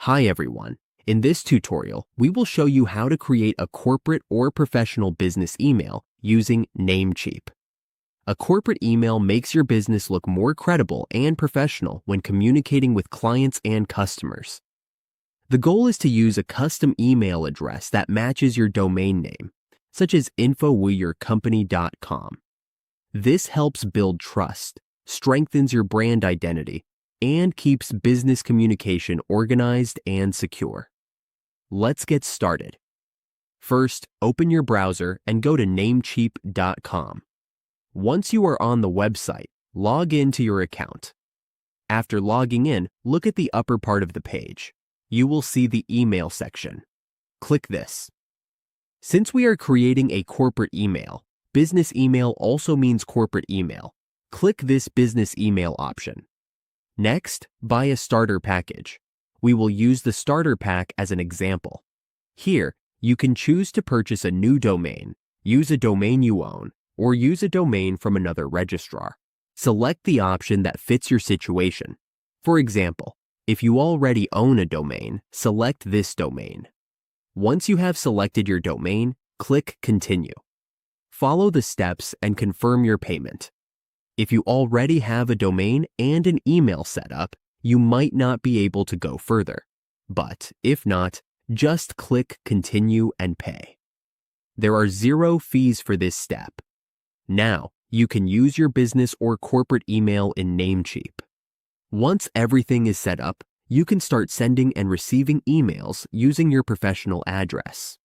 Hi everyone. In this tutorial, we will show you how to create a corporate or professional business email using Namecheap. A corporate email makes your business look more credible and professional when communicating with clients and customers. The goal is to use a custom email address that matches your domain name, such as info.yourcompany.com. This helps build trust, strengthens your brand identity, and keeps business communication organized and secure. Let's get started. First, open your browser and go to namecheap.com. Once you are on the website, log in to your account. After logging in, look at the upper part of the page. You will see the email section. Click this. Since we are creating a corporate email, business email also means corporate email. Click this business email option. Next, buy a starter package. We will use the starter pack as an example. Here, you can choose to purchase a new domain, use a domain you own, or use a domain from another registrar. Select the option that fits your situation. For example, if you already own a domain, select this domain. Once you have selected your domain, click Continue. Follow the steps and confirm your payment. If you already have a domain and an email set up, you might not be able to go further. But if not, just click Continue and pay. There are 0 fees for this step. Now, you can use your business or corporate email in Namecheap. Once everything is set up, you can start sending and receiving emails using your professional address.